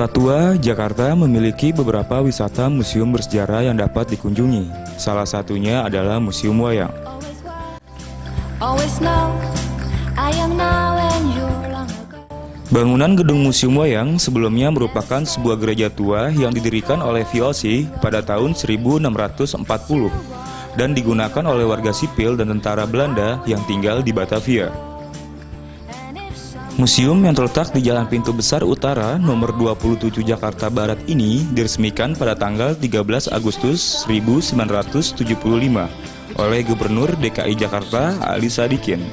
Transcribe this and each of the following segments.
Kota tua, Jakarta memiliki beberapa wisata museum bersejarah yang dapat dikunjungi. Salah satunya adalah Museum Wayang. Bangunan gedung Museum Wayang sebelumnya merupakan sebuah gereja tua yang didirikan oleh VOC pada tahun 1640 dan digunakan oleh warga sipil dan tentara Belanda yang tinggal di Batavia. Museum yang terletak di Jalan Pintu Besar Utara nomor 27 Jakarta Barat ini diresmikan pada tanggal 13 Agustus 1975 oleh Gubernur DKI Jakarta Ali Sadikin.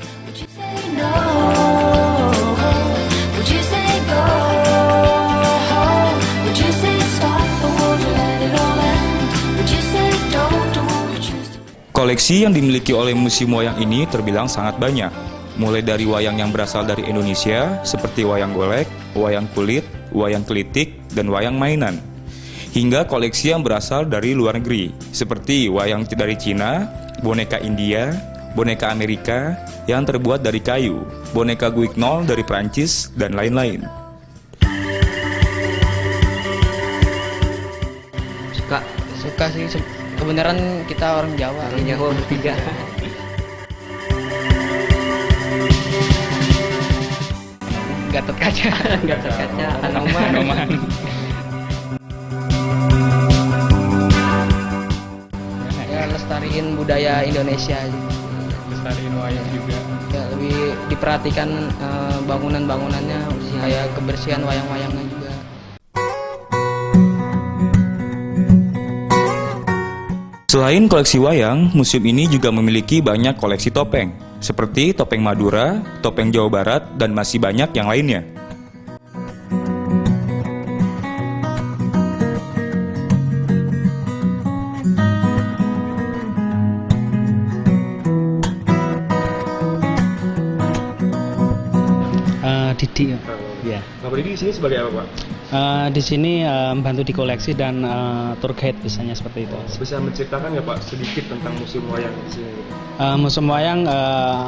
Koleksi yang dimiliki oleh Museum Wayang ini terbilang sangat banyak. Mulai dari wayang yang berasal dari Indonesia, seperti wayang golek, wayang kulit, wayang kelitik, dan wayang mainan. Hingga koleksi yang berasal dari luar negeri, seperti wayang dari Cina, boneka India, boneka Amerika yang terbuat dari kayu, boneka Guignol dari Prancis, dan lain-lain. Suka sih, kebenaran kita orang Jawa bertiga. Gatot Kaca, Anoman. Ya, lestariin budaya Indonesia. Lestariin wayang juga. Ya, lebih diperhatikan bangunan-bangunannya, kayak kebersihan wayang-wayangnya juga. Selain koleksi wayang, museum ini juga memiliki banyak koleksi topeng, seperti topeng Madura, topeng Jawa Barat, dan masih banyak yang lainnya. Didi ya. Nah, Didi di sini sebagai apa, Pak? Di sini membantu di koleksi dan tour guide biasanya seperti itu. Bisa menceritakan nggak, Pak, sedikit tentang Museum Wayang di sini? Museum Wayang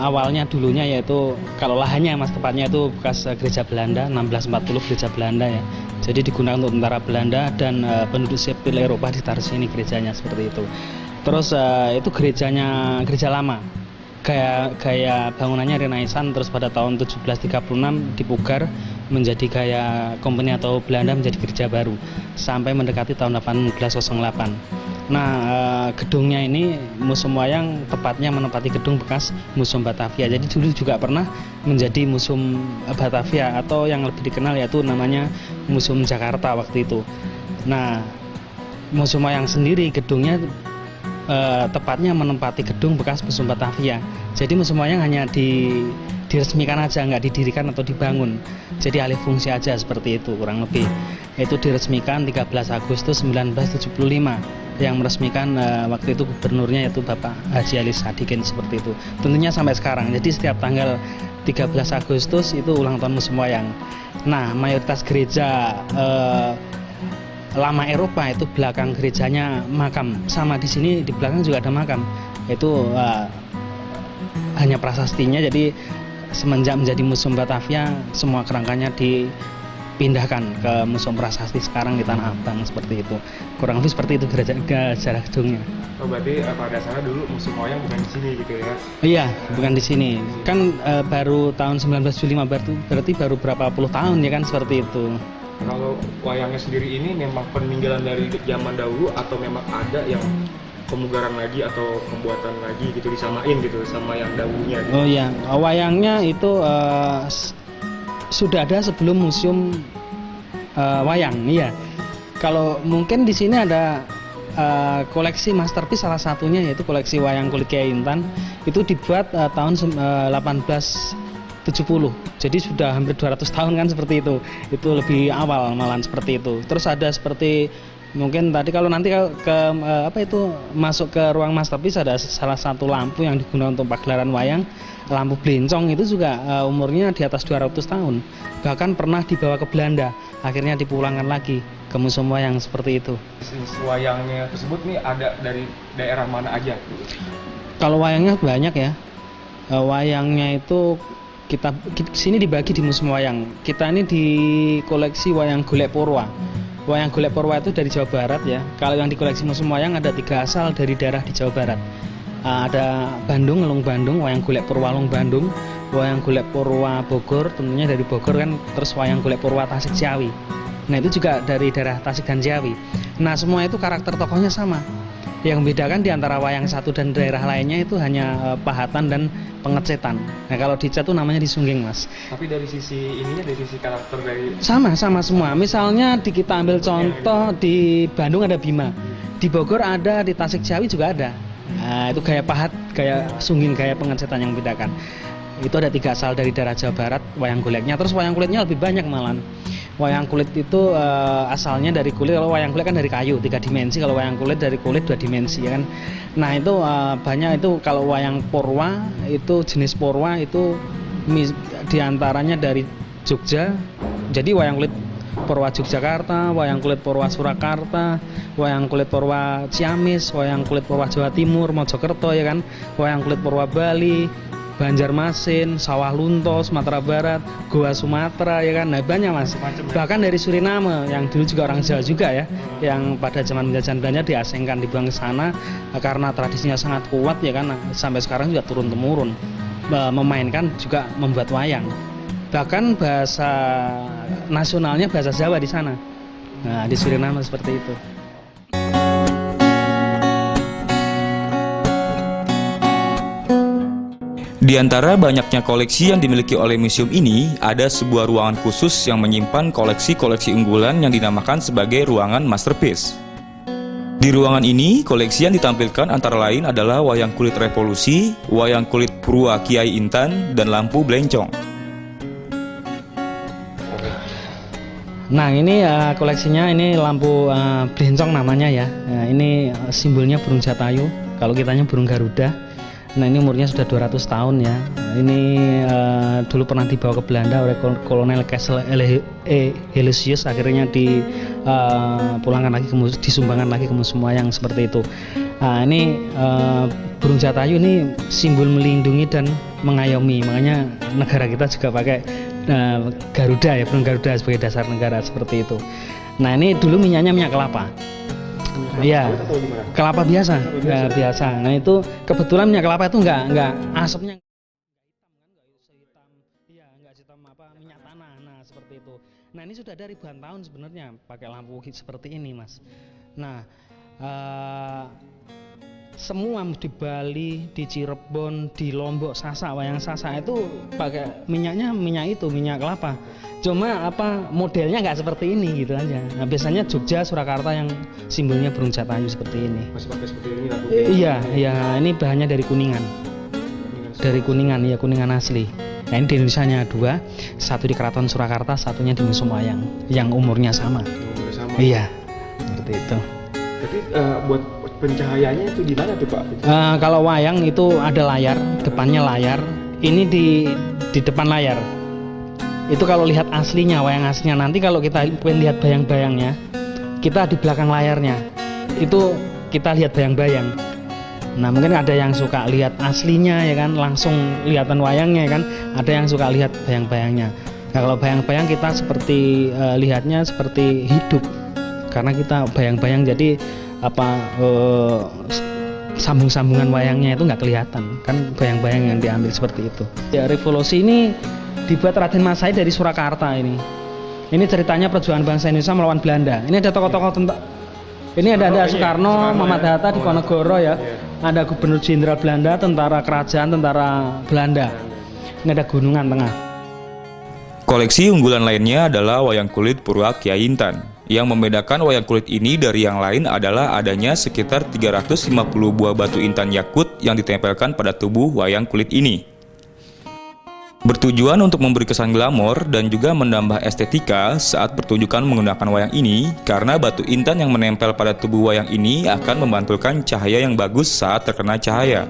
awalnya dulunya yaitu, kalau lahannya mas tepatnya itu bekas gereja Belanda, 1640 gereja Belanda ya. Jadi digunakan untuk tentara Belanda dan penduduk sipil Eropa ditaruh sini gerejanya seperti itu. Terus itu gereja lama. Gaya bangunannya Renaissance, terus pada tahun 1736 dipugar menjadi gaya company atau Belanda menjadi gereja baru sampai mendekati tahun 1808. Nah, gedungnya ini Museum Wayang tepatnya menempati gedung bekas Museum Batavia. Jadi dulu juga pernah menjadi Museum Batavia atau yang lebih dikenal yaitu namanya Museum Jakarta waktu itu. Nah, Museum Wayang sendiri gedungnya tepatnya menempati gedung bekas Museum Batavia. Jadi Museum Wayang hanya diresmikan aja, nggak didirikan atau dibangun. Jadi alih fungsi aja seperti itu kurang lebih. Itu diresmikan 13 Agustus 1975. Yang meresmikan waktu itu gubernurnya yaitu Bapak Haji Ali Sadikin seperti itu. Tentunya sampai sekarang. Jadi setiap tanggal 13 Agustus itu ulang tahun Museum Wayang. Nah, mayoritas gereja lama Eropa itu belakang gerejanya makam. Sama di sini di belakang juga ada makam. Itu hanya prasastinya. Jadi semenjak menjadi Museum Batavia, semua kerangkanya dipindahkan ke Museum Prasasti sekarang di Tanah Abang seperti itu. Kurang lebih seperti itu sejarah gedungnya. Oh, berarti pada dasarnya dulu Museum Wayang bukan di sini gitu ya? Iya, bukan di sini. Kan baru tahun 1975 berarti baru berapa puluh tahun ya kan seperti itu. Kalau wayangnya sendiri ini memang peninggalan dari zaman dahulu atau memang ada yang pemugaran lagi atau pembuatan lagi gitu, disamain gitu sama yang dahulunya gitu? Oh iya, wayangnya itu sudah ada sebelum Museum Wayang, iya. Kalau mungkin di sini ada koleksi masterpiece salah satunya yaitu koleksi wayang kulit Kyai Intan. Itu dibuat tahun 1870. Jadi sudah hampir 200 tahun kan seperti itu. Itu lebih awal malahan seperti itu. Terus ada seperti mungkin tadi kalau nanti masuk ke ruang masterpiece ada salah satu lampu yang digunakan untuk pagelaran wayang, lampu blincong itu juga umurnya di atas 200 tahun. Bahkan pernah dibawa ke Belanda, akhirnya dipulangkan lagi ke Museum Wayang seperti itu. Wayangnya tersebut nih ada dari daerah mana aja? Kalau wayangnya banyak ya. Wayangnya itu sini dibagi di museum wayang. Kita ini di koleksi wayang golek Purwa. Wayang golek Purwa itu dari Jawa Barat ya. Kalau yang di koleksi museum wayang ada 3 asal dari daerah di Jawa Barat. Ada Bandung, Ngelung Bandung, wayang golek Purwa Ngelung Bandung, wayang golek Purwa Bogor, tentunya dari Bogor kan, terus wayang golek Purwa Tasik Ciawi. Nah itu juga dari daerah Tasik dan Ciawi. Nah semua itu karakter tokohnya sama. Yang membedakan di antara wayang satu dan daerah lainnya itu hanya pahatan dan pengecetan. Nah kalau dicat itu namanya disungging, Mas. Tapi dari sisi ininya, dari sisi karakter dari Sama semua. Misalnya kita ambil contoh di Bandung ada Bima, di Bogor ada, di Tasik Ciawi juga ada. Nah, itu gaya pahat, gaya sungging, gaya pengecetan yang membedakan. Itu ada 3 asal dari daerah Jawa Barat wayang goleknya. Terus wayang kulitnya lebih banyak malah. Wayang kulit itu asalnya dari kulit. Kalau wayang kulit kan dari kayu 3 dimensi. Kalau wayang kulit dari kulit 2 dimensi ya kan. Nah itu banyak itu. Kalau wayang Purwa itu jenis Purwa itu diantaranya dari Jogja. Jadi wayang kulit Purwa Yogyakarta, wayang kulit Purwa Surakarta, wayang kulit Purwa Ciamis, wayang kulit Purwa Jawa Timur, Mojokerto ya kan, wayang kulit Purwa Bali, Banjarmasin, Sawah Lunto, Sumatera Barat, Goa Sumatera ya kan. Nah banyak, Mas. Bahkan dari Suriname yang dulu juga orang Jawa juga ya, yang pada zaman penjajahan Belanda diasingkan, dibuang ke sana karena tradisinya sangat kuat ya kan. Sampai sekarang juga turun temurun memainkan juga membuat wayang. Bahkan bahasa nasionalnya bahasa Jawa di sana. Nah, di Suriname seperti itu. Di antara banyaknya koleksi yang dimiliki oleh museum ini, ada sebuah ruangan khusus yang menyimpan koleksi-koleksi unggulan yang dinamakan sebagai ruangan masterpiece. Di ruangan ini, koleksi yang ditampilkan antara lain adalah wayang kulit revolusi, wayang kulit Purwa Kiai Intan, dan lampu Blencong. Nah ini koleksinya, ini lampu Blencong namanya ya. Nah, ini simbolnya burung jatayu, kalau kitanya burung Garuda. Nah ini umurnya sudah 200 tahun ya. Ini dulu pernah dibawa ke Belanda oleh Kolonel Kessel Helesius, akhirnya dipulangkan lagi, disumbangkan lagi ke museum wayang seperti itu. Nah ini burung jatayu ini simbol melindungi dan mengayomi, makanya negara kita juga pakai Garuda ya, burung Garuda sebagai dasar negara seperti itu. Nah ini dulu minyaknya minyak kelapa. Iya, kelapa biasa, biasa. Nah itu kebetulan minyak kelapa itu nggak asapnya hitam, iya nggak hitam minyak tanah. Nah seperti itu. Nah ini sudah dari ribuan tahun sebenarnya pakai lampu seperti ini, Mas. Nah semua di Bali, di Cirebon, di Lombok, Sasak, wayang Sasak itu pakai minyaknya minyak kelapa. Cuma modelnya nggak seperti ini gitu aja. Nah, biasanya Jogja, Surakarta yang simbolnya burung jatayu seperti ini. Masih pakai seperti ini lampu. Iya, ini bahannya dari Kuningan. Dari Kuningan, ya Kuningan asli. Nah ini di Indonesia hanya 2, satu di Keraton Surakarta, satunya di Museum Wayang yang umurnya sama. Iya, seperti itu. Jadi buat pencahayaannya itu di mana tuh Pak? Kalau wayang itu ada layar, depannya layar. Ini di depan layar. Itu kalau lihat aslinya, wayang aslinya. Nanti kalau kita pengen lihat bayang-bayangnya, kita di belakang layarnya. Itu kita lihat bayang-bayang. Nah mungkin ada yang suka lihat aslinya ya kan, langsung lihatan wayangnya kan. Ada yang suka lihat bayang-bayangnya. Nah kalau bayang-bayang kita seperti lihatnya seperti hidup, karena kita bayang-bayang, jadi sambung-sambungan wayangnya itu nggak kelihatan kan, bayang-bayang yang diambil seperti itu ya. Revolusi ini dibuat Raden Mas Said dari Surakarta. Ini ceritanya perjuangan bangsa Indonesia melawan Belanda. Ini ada tokoh-tokoh tentang ini, ada Soekarno, Muhammad Hatta, Diponegoro ya. Ada Gubernur Jenderal Belanda, tentara kerajaan, tentara Belanda. Ini ada gunungan tengah. Koleksi unggulan lainnya adalah wayang kulit Purwa Kiai Intan. Yang membedakan wayang kulit ini dari yang lain adalah adanya sekitar 350 buah batu intan yakut yang ditempelkan pada tubuh wayang kulit ini. Bertujuan untuk memberi kesan glamor dan juga menambah estetika saat pertunjukan menggunakan wayang ini, karena batu intan yang menempel pada tubuh wayang ini akan memantulkan cahaya yang bagus saat terkena cahaya.